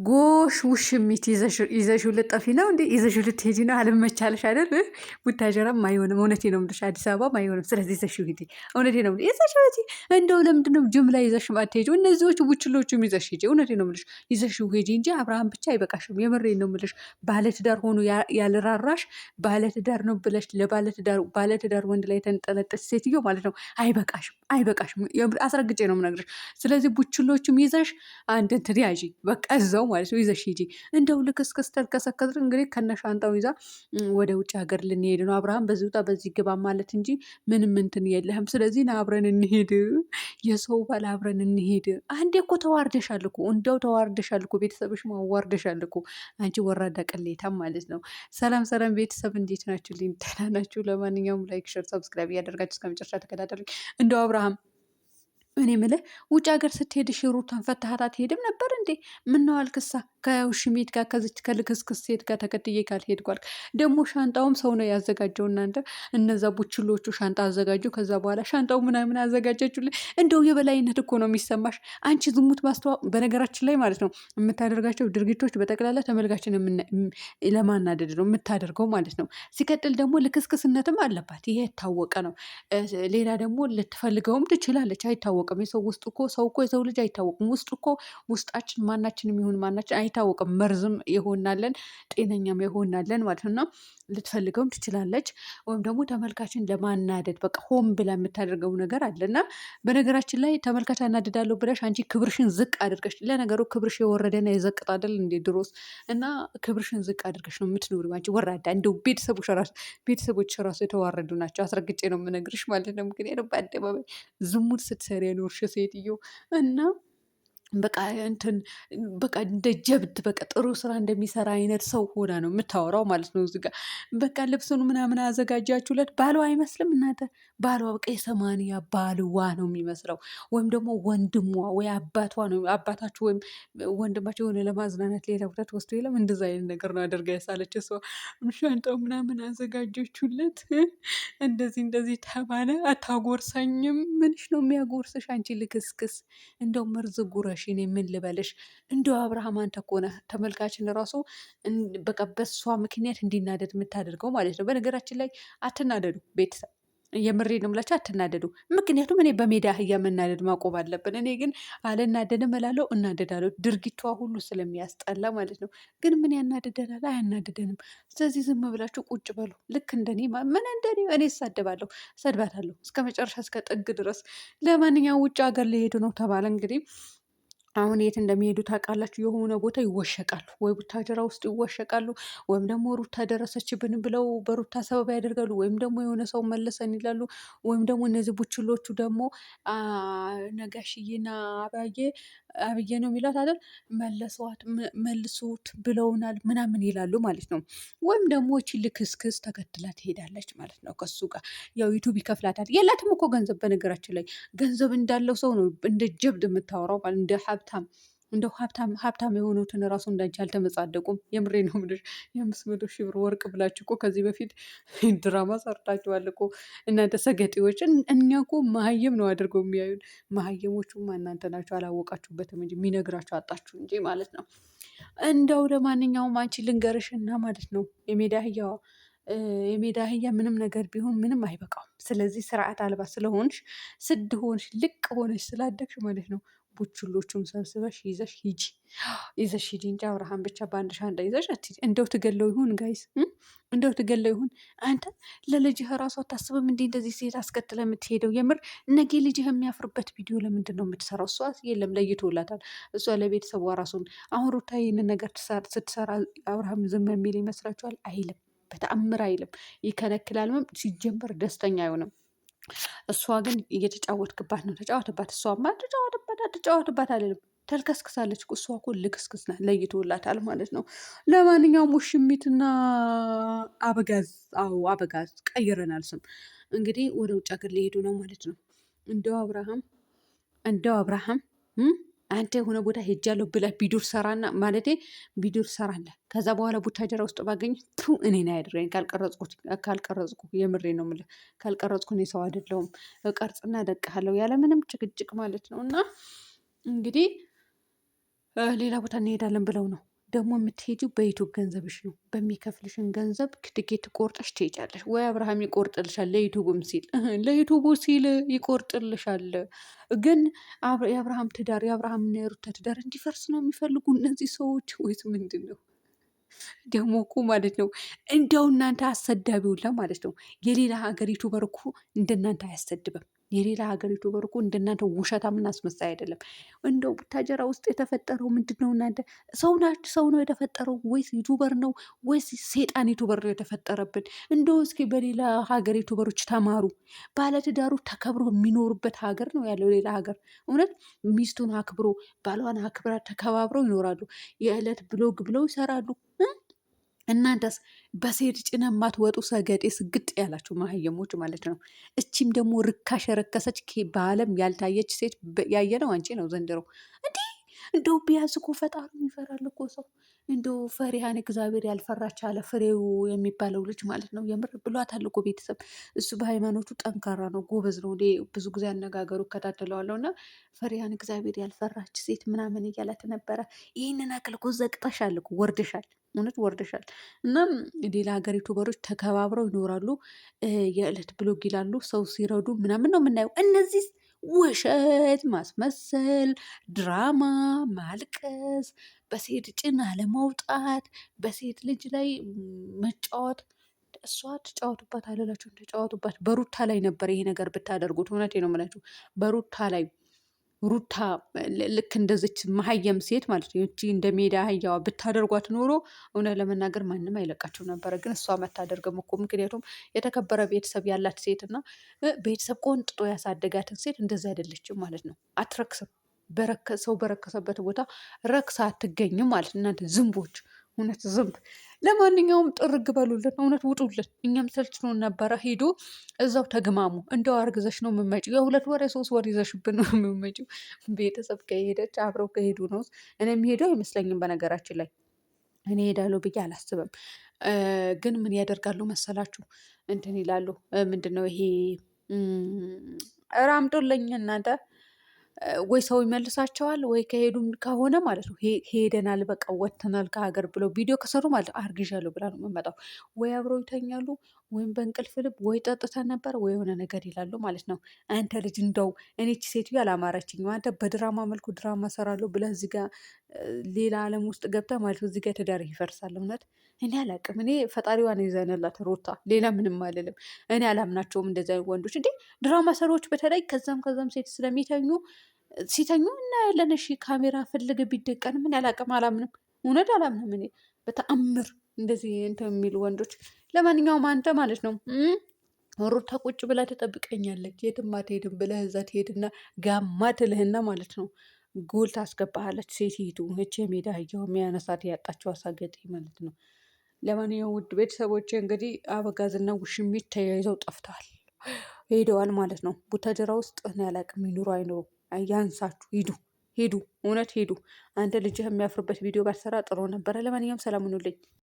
ጎሽ ውሽሚት ይዘሽው ልጠፊ ነው እንዴ? ይዘሽው ልትሄጂ ነው? አልመቻለሽ አይደል? ቡታጀራም አይሆንም። እውነቴ ነው የምልሽ፣ አዲስ አበባም አይሆንም። ስለዚህ ይዘሽው ሂጂ። እውነቴ ነው የምልሽ፣ ይዘሽው ሂጂ። እንደው ለምንድን ነው ጅምላ ይዘሽ አትሄጂው? እነዚዎቹ ቡችሎቹም ይዘሽ ሂጂ። እውነቴ ነው የምልሽ፣ ይዘሽው ሂጂ እንጂ አብርሃም ብቻ አይበቃሽም። የምሬን ነው የምልሽ። ባለትዳር ሆኖ ያልራራሽ ባለትዳር ነው ብለሽ ባለትዳር ወንድ ላይ የተንጠለጠች ሴትዮ ማለት ነው። አይበቃሽም፣ አይበቃሽም። አስረግጬ ነው የምነግርሽ። ስለዚህ ቡችሎቹም ይዘሽ አንድ እንትን ያዢ በቃ እዛው ማለት ነው። ይዘሽ ሂጂ። እንደው ልክስክስ ተልከሰከስ እንግዲህ ከነሻንጣው ይዛ ወደ ውጭ ሀገር ልንሄድ ነው። አብርሃም በዚህ ውጣ በዚህ ግባ ማለት እንጂ ምንም እንትን የለህም። ስለዚህ ና አብረን እንሄድ፣ የሰው ባል አብረን እንሄድ። አንዴ እኮ ተዋርደሻል እኮ፣ እንደው ተዋርደሻል እኮ፣ ቤተሰብሽ ማዋርደሻል እኮ አንቺ ወራዳ ቅሌታም ማለት ነው። ሰላም ሰላም ቤተሰብ እንዴት ናችሁ? ደህና ናችሁ? ለማንኛውም ላይክ፣ ሸር፣ ሰብስክራይብ እያደረጋችሁ እስከመጨረሻ ተከታተሉኝ። እንደው አብርሃም እኔ ምልህ ውጭ ሀገር ስትሄድ ሩታን ፈታሃት አትሄድም ነበር እንዴ? ምነው አልክሳ? ከውሽሚት ጋር ከዚች ከልክስክስ ሴት ጋር ተከትዬ ካልሄድኩ አልክ። ደግሞ ሻንጣውም ሰው ነው ያዘጋጀው። እናንተ እነዛ ቡችሎቹ ሻንጣ አዘጋጁ። ከዛ በኋላ ሻንጣው ምናምን አዘጋጀችሁልኝ። እንደው የበላይነት እኮ ነው የሚሰማሽ አንቺ። ዝሙት ማስተዋወቅ በነገራችን ላይ ማለት ነው የምታደርጋቸው ድርጊቶች በጠቅላላ ተመልካችን ለማናደድ ነው የምታደርገው ማለት ነው። ሲቀጥል ደግሞ ልክስክስነትም አለባት። ይሄ የታወቀ ነው። ሌላ ደግሞ ልትፈልገውም ትችላለች። አይታወቅም። የሰው ውስጥ እኮ ሰው እኮ የሰው ልጅ አይታወቅም። ውስጡ እኮ ውስጣችን ማናችንም ይሁን ማናችን አይታወቅም። መርዝም ይሆናለን ጤነኛም ይሆናለን ማለት ነው። ልትፈልገውም ትችላለች። ወይም ደግሞ ተመልካችን ለማናደድ በቃ ሆን ብላ የምታደርገው ነገር አለና በነገራችን ላይ ተመልካች አናድዳለሁ ብለሽ አንቺ ክብርሽን ዝቅ አድርገሽ፣ ለነገሩ ክብርሽ የወረደና የዘቅጥ አይደል እንዴ ድሮስ? እና ክብርሽን ዝቅ አድርገሽ ነው የምትኖሪ አንቺ ወራዳ። እንደው ቤተሰቦች ራሱ የተዋረዱ ናቸው። አስረግጬ ነው የምነግርሽ ማለት ነው። ምክንያቱም በአደባባይ ዝሙት ስትሰሪ የኖርሽ ሴትዮ እና በቃ እንትን በቃ እንደ ጀብድ በቃ ጥሩ ስራ እንደሚሰራ አይነት ሰው ሆና ነው የምታወራው ማለት ነው። እዚህ ጋር በቃ ልብሱን ምናምን አዘጋጃችሁለት። ባሏ አይመስልም እናንተ። ባሏ በቃ የሰማንያ ባልዋ ነው የሚመስለው። ወይም ደግሞ ወንድሟ ወይ አባቷ ነው። አባታችሁ ወይም ወንድማቸው የሆነ ለማዝናናት ሌላ ቦታ ወስዶ የለም እንደዛ አይነት ነገር ነው አደርጋ ያሳለች ሰው። ሻንጣው ምናምን አዘጋጀችሁለት። እንደዚህ ተባለ። አታጎርሰኝም? ምንሽ ነው የሚያጎርስሽ አንቺ ልክስክስ? እንደው መርዝ ጉረሽ። እኔ ምን ልበልሽ? እንደው አብርሃም አንተ እኮ ነህ ተመልካችን ራሱ በቃ በሷ ምክንያት እንዲናደድ የምታደርገው ማለት ነው። በነገራችን ላይ አትናደዱ ቤተሰብ፣ የምሬ ነው የምላቸው አትናደዱ። ምክንያቱም እኔ በሜዳ አህያ መናደድ ማቆም አለብን። እኔ ግን አልናደድም እላለሁ፣ እናደዳለሁ። ድርጊቷ ሁሉ ስለሚያስጠላ ማለት ነው። ግን ምን ያናድደናል? አያናድደንም። ስለዚህ ዝም ብላችሁ ቁጭ በሉ። ልክ እንደኔ ምን እንደኔ እኔ እሳደባለሁ፣ ሰድባታለሁ እስከ መጨረሻ እስከ ጥግ ድረስ። ለማንኛውም ውጭ ሀገር ሊሄዱ ነው ተባለ እንግዲህ አሁን የት እንደሚሄዱ ታውቃላችሁ? የሆነ ቦታ ይወሸቃሉ፣ ወይ ቡታጀራ ውስጥ ይወሸቃሉ፣ ወይም ደግሞ ሩታ ደረሰችብን ብለው በሩታ ሰበብ ያደርጋሉ፣ ወይም ደግሞ የሆነ ሰው መለሰን ይላሉ፣ ወይም ደግሞ እነዚህ ቡችሎቹ ደግሞ ነጋሽዬና አብዬ ነው የሚላት አይደል? መልሱት ብለውናል ምናምን ይላሉ ማለት ነው። ወይም ደግሞ እቺ ልክስክስ ተከትላ ትሄዳለች ማለት ነው ከሱ ጋር። ያው ዩቱብ ይከፍላታል። የላትም እኮ ገንዘብ። በነገራችን ላይ ገንዘብ እንዳለው ሰው ነው እንደ ጀብድ የምታወራው ማለት እንደ ሀብታም። እንደው ሀብታም የሆኑትን ራሱ እንዳንቺ አልተመጻደቁም። የምሬ ነው የምልሽ። የ500,000 ብር ወርቅ ብላችሁ እኮ ከዚህ በፊት ድራማ ሰርታችኋል እኮ እናንተ ሰገጤዎች። እኛ እኮ መሀየም ነው አድርገው የሚያዩን። መሀየሞቹማ እናንተ ናቸው፣ አላወቃችሁበትም እንጂ የሚነግራችሁ አጣችሁ እንጂ ማለት ነው። እንደው ለማንኛውም አንቺ ልንገርሽና ማለት ነው የሜዳ አህያ ምንም ነገር ቢሆን ምንም አይበቃውም። ስለዚህ ስርዓት አልባ ስለሆንሽ ስድ ሆንሽ ልቅ ሆነሽ ስላደግሽ ማለት ነው ቡችሎቹም ሰብስበሽ ይዘሽ ሂጂ እንጂ አብርሃም ብቻ በአንድ ሻንጣ ይዘሽ አትሂጂ። እንደው ትገለው ይሁን ጋይስ፣ እንደው ትገለው ይሁን። አንተ ለልጅህ ራሱ አታስብም እንዴ? እንደዚህ ሴት አስከትለ የምትሄደው የምር ነገ ልጅህ የሚያፍርበት ቪዲዮ ለምንድን ነው የምትሰራው? እሷ የለም ለይቶላታል። እሷ ለቤተሰቧ ራሱን አሁን ሩታ ይህንን ነገር ስትሰራ አብርሃም ዝም የሚል ይመስላችኋል? አይልም፣ በተአምር አይልም። ይከለክላል። ሲጀመር ደስተኛ አይሆንም። እሷ ግን እየተጫወትክባት ነው። ተጫወትባት። እሷማ ተጫወትባት አይደለም ተልከስክሳለች። እሷ እኮ ልክስክስ ናት። ለይቶላታል ማለት ነው። ለማንኛውም ውሽሚትና አበጋዝ አበጋዝ ቀይረናል ስም። እንግዲህ ወደ ውጭ ሀገር ሊሄዱ ነው ማለት ነው። እንደው አብርሃም አንተ የሆነ ቦታ ሄጃለሁ ብለህ ቢዱር ሰራና ማለቴ ቢዱር ሰራለህ። ከዛ በኋላ ቡታጀራ ውስጥ ባገኝ እኔን አያድረኝ ካልቀረጽኩ የምሬ ነው የምልህ። ካልቀረጽኩ እኔ ሰው አይደለሁም። ቀርጽና እለቅሃለሁ ያለምንም ጭቅጭቅ ማለት ነው። እና እንግዲህ ሌላ ቦታ እንሄዳለን ብለው ነው ደግሞ የምትሄጂው በዩቱብ ገንዘብሽ ነው። በሚከፍልሽን ገንዘብ ትኬት ቆርጠሽ ትሄጃለሽ። ወይ አብርሃም ይቆርጥልሻል፣ ለዩቱብም ሲል ለዩቱቡ ሲል ይቆርጥልሻል። ግን የአብርሃም ትዳር የአብርሃምና የሩታ ትዳር እንዲፈርስ ነው የሚፈልጉ እነዚህ ሰዎች ወይስ ምንድን ነው? ደግሞ እኮ ማለት ነው እንደው እናንተ አሰዳቢውላ ማለት ነው። የሌላ ሀገር ዩቱበር እኮ እንደናንተ አያሰድብም። የሌላ ሀገር ዩቱበር እኮ እንደናንተ ውሸታምና አስመሳይ አይደለም። እንደው ቡታጀራ ውስጥ የተፈጠረው ምንድን ነው? እናንተ ሰው ነው የተፈጠረው ወይስ ዩቱበር ነው ወይስ ሴጣን ዩቱበር ነው የተፈጠረብን? እንደው እስኪ በሌላ ሀገር ዩቱበሮች ተማሩ። ባለትዳሩ ተከብሮ የሚኖሩበት ሀገር ነው ያለው ሌላ ሀገር። እውነት ሚስቱን አክብሮ ባሏን አክብራ ተከባብረው ይኖራሉ። የዕለት ብሎግ ብለው ይሰራሉ። እናንተስ በሴት ጭነ የማትወጡ ሰገጤ ስግጥ ያላችሁ መሀየሞች ማለት ነው። እቺም ደግሞ ርካሽ የረከሰች በዓለም ያልታየች ሴት ያየነው አንቺ ነው ዘንድሮ። እንዲህ እንደው ቢያንስ እኮ ፈጣሪ ይፈራል እኮ ሰው። እንደው ፈሪሃን እግዚአብሔር ያልፈራች አለ ፍሬው የሚባለው ልጅ ማለት ነው። የምር ብሏታል እኮ ቤተሰብ። እሱ በሃይማኖቱ ጠንካራ ነው፣ ጎበዝ ነው። ብዙ ጊዜ አነጋገሩ እከታተለዋለሁ እና ፈሪሃን እግዚአብሔር ያልፈራች ሴት ምናምን እያላት ነበረ። ይህንን አክል እኮ ዘቅጠሻል እኮ ወርደሻል። እውነት ወርደሻል። እናም ሌላ ሀገር ዩቱበሮች ተከባብረው ይኖራሉ። የዕለት ብሎግ ይላሉ። ሰው ሲረዱ ምናምን ነው የምናየው። እነዚህ ውሸት፣ ማስመሰል፣ ድራማ፣ ማልቀስ፣ በሴት ጭን አለመውጣት፣ በሴት ልጅ ላይ መጫወት። እሷ ትጫወቱባት አለላችሁ ተጫወቱባት። በሩታ ላይ ነበር ይሄ ነገር ብታደርጉት። እውነቴ ነው የምላችሁ በሩታ ላይ ሩታ ልክ እንደዚች መሀየም ሴት ማለት ነው እቺ እንደ ሜዳ አህያዋ ብታደርጓት ኖሮ እውነት ለመናገር ማንም አይለቃቸው ነበረ። ግን እሷ መታደርገም እኮ ምክንያቱም የተከበረ ቤተሰብ ያላት ሴት እና ቤተሰብ ቆንጥጦ ያሳደጋትን ሴት እንደዚህ አይደለችም ማለት ነው። አትረክስም። ሰው በረከሰበት ቦታ ረክሳ አትገኝም ማለት እናንተ ዝንቦች። እውነት ዝንብ። ለማንኛውም ጥርግ በሉልን፣ እውነት ውጡልን። እኛም ሰልችኖን ነበረ። ሄዶ እዛው ተግማሙ። እንደው አርግዘሽ ነው የምመጪው፣ የ2 ወር የ3 ወር ይዘሽብን ነው የምመጪው። ቤተሰብ ከሄደች አብረው ከሄዱ ነው። እኔ የሚሄደው አይመስለኝም በነገራችን ላይ እኔ ሄዳለሁ ብዬ አላስብም። ግን ምን ያደርጋሉ መሰላችሁ? እንትን ይላሉ። ምንድን ነው ይሄ? ራምጦለኝ እናንተ ወይ ሰው ይመልሳቸዋል ወይ ከሄዱም ከሆነ ማለት ነው ሄደናል በቃ ወጥተናል ከሀገር ብለው ቪዲዮ ከሰሩ ማለት ነው አርግዣለሁ ብላ ነው የምመጣው። ወይ አብረው ይተኛሉ ወይም በእንቅልፍ ልብ ወይ ጠጥተን ነበር ወይ የሆነ ነገር ይላሉ ማለት ነው። አንተ ልጅ እንደው እኔች ሴትዮ አላማረችኝም። አንተ በድራማ መልኩ ድራማ ሰራለሁ ብለህ እዚህ ጋር ሌላ ዓለም ውስጥ ገብተህ ማለት ነው እዚህ ጋር ትዳርህ ይፈርሳል። እውነት እኔ አላቅም። እኔ ፈጣሪዋን ይዘንላት ሩታ፣ ሌላ ምንም አልልም። እኔ አላምናቸውም እንደዚህ አይነት ወንዶች። እንዴ ድራማ ሰሪዎች በተለይ ከዛም ሴት ስለሚተኙ ሲተኙ እናያለን። እሺ ካሜራ ፍልግ ቢደቀን ምን ያላቅም። አላምንም፣ እውነት አላምንም እኔ በተአምር እንደዚህ እንትን የሚሉ ወንዶች። ለማንኛውም አንተ ማለት ነው ሩታ ቁጭ ብላ ትጠብቀኛለች የትም አትሄድም ብለህ እዛ ትሄድና ጋማ ትልህና ማለት ነው ጎል ታስገባሃለች ሴቲቱ። እች የሜዳ አህያው የሚያነሳት ያጣቸው አሳገጤ ማለት ነው። ለማንኛውም ውድ ቤተሰቦች እንግዲህ አበጋዝና ውሽሚት ተያይዘው ጠፍተዋል፣ ሄደዋል ማለት ነው። ቡታጀራ ውስጥ እኔ አላቅም ይኑሩ አይኑሩ ያንሳችሁ፣ ሂዱ፣ እውነት ሂዱ። አንተ ልጅህ የሚያፍርበት ቪዲዮ ባትሰራ ጥሩ ነበረ። ለማንኛውም ሰላም ሁኑልኝ።